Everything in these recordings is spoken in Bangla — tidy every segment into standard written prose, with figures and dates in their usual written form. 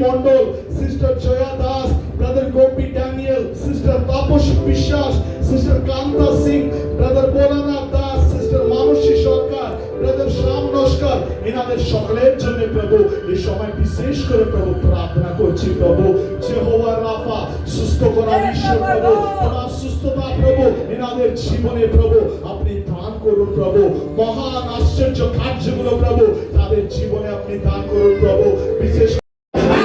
Mondal, sister Jaya Das, brother Gopi Daniel, sister Tapasi Biswas, sister Kanta Singh, brother Bholanath Das, sister Manasi Sarkar, brother Shyam Naskar, এনাদের সকলের জন্য প্রভু এই সময় বিশেষ করে প্রভু প্রার্থনা করছি প্রভু। যেহোবা রাফা, সুস্থ করার ঈশ্বর প্রভু, তোমার সুস্থতা প্রভু এনাদের জীবনে প্রভু আপনি দান করুন প্রভু। মহান আশ্চর্য কার্যগুলো প্রভু তাদের জীবনে আপনি দান করুন প্রভু। বিশেষ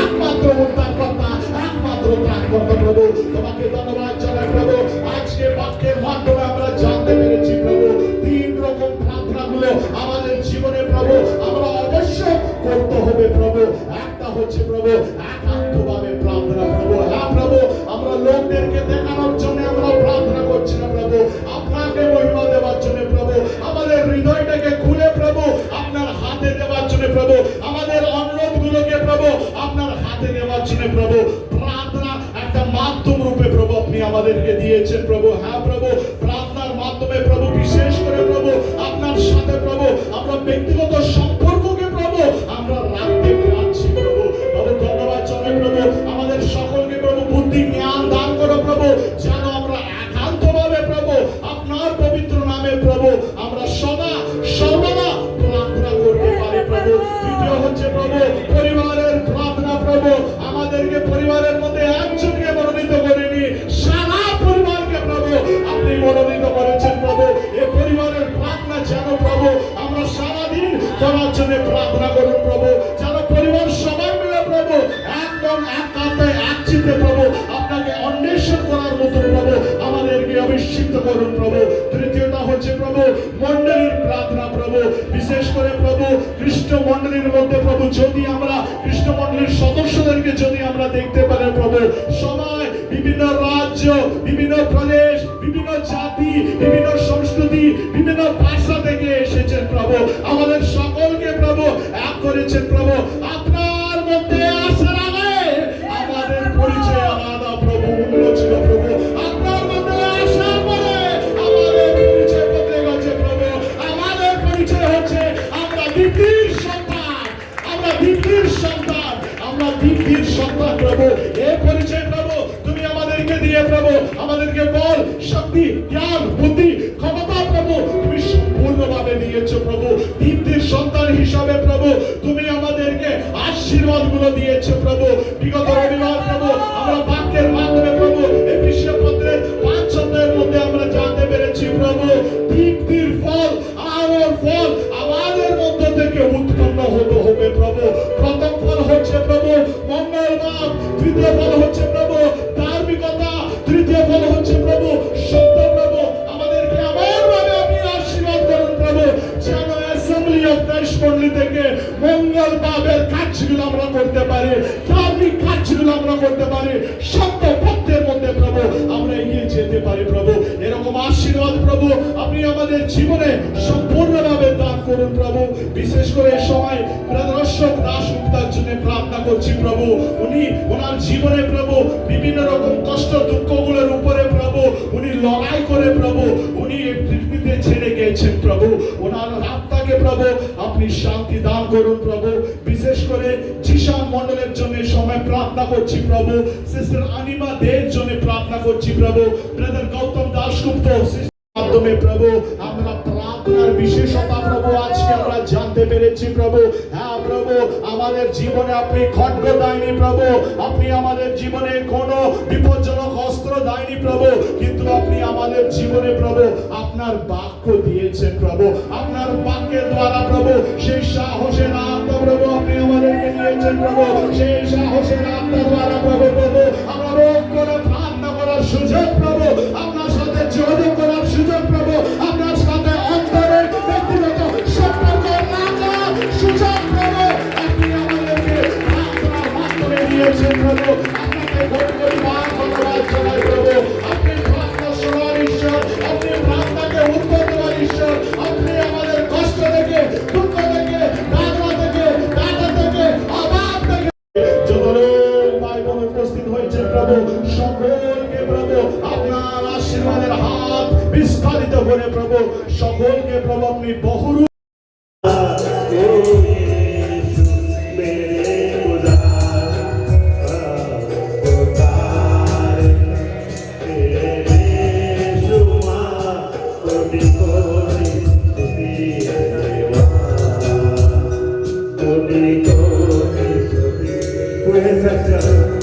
একমাত্র উদ্ধারকর্তা, একমাত্র ত্রাণকর্তা প্রভু, তোমাকে ধন্যবাদ জানাই প্রভু। আজকে বাক্যের মাধ্যমে আমরা জানতে পেরেছি প্রভু তিন রকম প্রার্থনাগুলো আমাদের জীবনে প্রভু আমরা অবশ্য করতে হবে প্রভু। একটা হচ্ছে প্রভু একান্তভাবে প্রার্থনা প্রভু। হ্যাঁ প্রভু, আমরা লোকদেরকে দেখানোর জন্য আমরা প্রার্থনা করছি না প্রভু, আপনাকে মহিমা দেওয়ার জন্য প্রভু, আমাদের হৃদয়টাকে খুলে প্রভু আপনার হাতে দেওয়ার জন্য প্রভু, আমাদের অনুরোধগুলোকে প্রভু আপনার হাতে দেওয়ার জন্য প্রভু। প্রার্থনা একটা মাধ্যম রূপে প্রভু আপনি আমাদেরকে দিয়েছেন প্রভু। হ্যাঁ প্রভু, প্রার্থনার মাধ্যমে প্রভু বিশেষ করে প্রভু আপনার সাথে প্রভু আমরা ব্যক্তিগত সম্পর্ককে প্রভু আমরা রাখতে পারছি প্রভু। প্রভু ধন্যবাদ জানাই প্রভু, আমাদের সকলকে প্রভু বুদ্ধি জ্ঞান দান করো প্রভু, যেন আমরা একান্তভাবে প্রভু আপনার পবিত্র নামে প্রভু আমরা সদা সর্বদা প্রার্থনা করতে পারি প্রভু। দ্বিতীয় হচ্ছে প্রভু পরিবারের প্রার্থনা প্রভু, আমাদেরকে পরিবারের মধ্যে একজনকে মনোনীত করেনি, সারা পরিবারকে প্রভু আপনি মনোনীত করেছেন প্রভু। এই পরিবারের প্রার্থনা যেন প্রভু আমরা সারাদিন করার জন্য প্রার্থনা করুন প্রভু, যেন পরিবার সবাই মিলে প্রভু একদম এক কান্দায় এক চিত্তে প্রভু আপনাকে অন্বেষণ করার মতো প্রভু আমাদেরকে অভিষিক্ত করুন প্রভু। তৃতীয়টা হচ্ছে প্রভু মণ্ডলীর প্রার্থনা প্রভু, বিশেষ করে প্রভু খ্রিস্ট মণ্ডলীর মধ্যে প্রভু যদি আমরা খ্রিস্ট মণ্ডলীর সদস্যদেরকে যদি আমরা দেখতে পারি প্রভু, সবাই বিভিন্ন রাজ্য, বিভিন্ন প্রদেশ, বিভিন্ন জাতি, বিভিন্ন সংস্কৃতি, বিভিন্ন ভাষা থেকে এসেছেন প্রভু, আমাদের সকলকে প্রভু এক করেছেন প্রভু। আপনার মধ্যে আসার আগে আমাদের পরিচয় আলাদা প্রভু, অন্য ছিল প্রভু, আপনার মধ্যে আসার পরে আমাদের পরিচয় বদলে গেছে প্রভু। আমাদের পরিচয় হচ্ছে আমরা দ্বিতীয় সন্তান, আমরা দ্বিতীয় সন্তান, আমরা দ্বিতীয় সন্তান প্রভু। এই পরিচয় প্রভু তুমি আমাদেরকে দিয়ে প্রভু আমাদেরকে বল, শক্তি, জ্ঞান, বুদ্ধি, ক্ষমতা প্রভু তুমি সম্পূর্ণভাবে দিয়েছো প্রভু। দ্বিতীয় সন্তান হিসাবে প্রভু তুমি আমাদেরকে আশীর্বাদ গুলো দিয়েছো প্রভু। বিগত রবিবার প্রভু আমরা বাক্যের মাধ্যমে প্রভু এফেসীয় পত্রের 5 অধ্যায়ের মধ্যে আমরা জানতে পেরেছি প্রভু দ্বিতীয় ফল, আমার ফল আমাদের মধ্য থেকে উৎপন্ন হতে হবে প্রভু। প্রথম ফল হচ্ছে প্রভু মঙ্গলভাব, দ্বিতীয় ফল হচ্ছে প্রভু ধার্মিকতা, তৃতীয় ফল হচ্ছে প্রভু সত্য প্রভু। আমাদেরকে এমনভাবে আপনি আশীর্বাদ করুন প্রভু যেন অ্যাসেম্বলি অফ ক্রাইস্ট মণ্ডলী থেকে মঙ্গল ভাবের কাজগুলো আমরা করতে পারি, ধার্মিক কাজগুলো আমরা করতে পারি, সত্য পথের মধ্যে প্রভু আমরা এগিয়ে যেতে পারি প্রভু। এরকম আশীর্বাদ প্রভু আপনি আমাদের জীবনে সম্পূর্ণভাবে দান করুন প্রভু। বিশেষ করে এই সময় প্রদর্শক দাস মুক্তার জন্য প্রার্থনা করছি প্রভু। উনি ওনার জীবনে প্রভু বিভিন্ন রকম কষ্ট দুঃখগুলোর উপরে প্রভু উনি লড়াই করে প্রভু উনি এই পৃথিবীতে ছেড়ে গিয়েছেন প্রভু। ওনার আত্মাকে প্রভু আপনি শান্তি দান করুন প্রভু। বিশেষ করে জিশান মণ্ডলের জন্য সময় প্রার্থনা করছি প্রভু। সিস্টার আনিমা দের জন্য প্রার্থনা করছি প্রভু। ব্রাদার গৌতম দাশগুপ্ত মাধ্যমে প্রভু আমরা প্রার্থনার বিশেষতা প্রভু আজকে আমরা জানতে পেরেছি প্রভু। হ্যাঁ প্রভু, আমাদের জীবনে আপনি খড়গ দেয়নি প্রভু, আপনি আমাদের জীবনে কোনো বিপজ্জনক অস্ত্র দেয়নি প্রভু, কিন্তু আপনি আমাদের জীবনে প্রভু আপনার বাক্য দিয়েছেন প্রভু। আপনার বাক্যের দ্বারা প্রভু সেই সাহসের আত্মা প্রভু আপনি আমাদেরকে দিয়েছেন প্রভু। সেই সাহসের আত্মা দ্বারা প্রভু আমরা রোগ করে প্রার্থনা করার সুযোগ প্রভু, আপনার সাথে যোগাযোগ করার সুযোগ প্রভু, আপনার সাথে অন্তরে ব্যক্তিগত সম্পর্ক রাখার সুযোগ প্রভু আপনি আমাদেরকে প্রার্থনার মাধ্যমে দিয়েছেন প্রভু। আপনাকে ধন্যবাদ জানাই প্রভু। আপনি প্রার্থনা শোনার ঈশ্বর, আপনি প্রার্থনাকে উত্তর দেওয়ার ঈশ্বর, আপনি আমাদের কষ্ট থেকে, দুঃখ থেকে, বাধা থেকে, দাদা থেকে, অভাব থেকে যত লোক ভাই বোন উপস্থিত হয়েছে প্রভু সকলকে প্রভু আপনার আশীর্বাদের হাত বিস্তারিত করে প্রভু সকলকে প্রভু আপনি বহুরূপ with a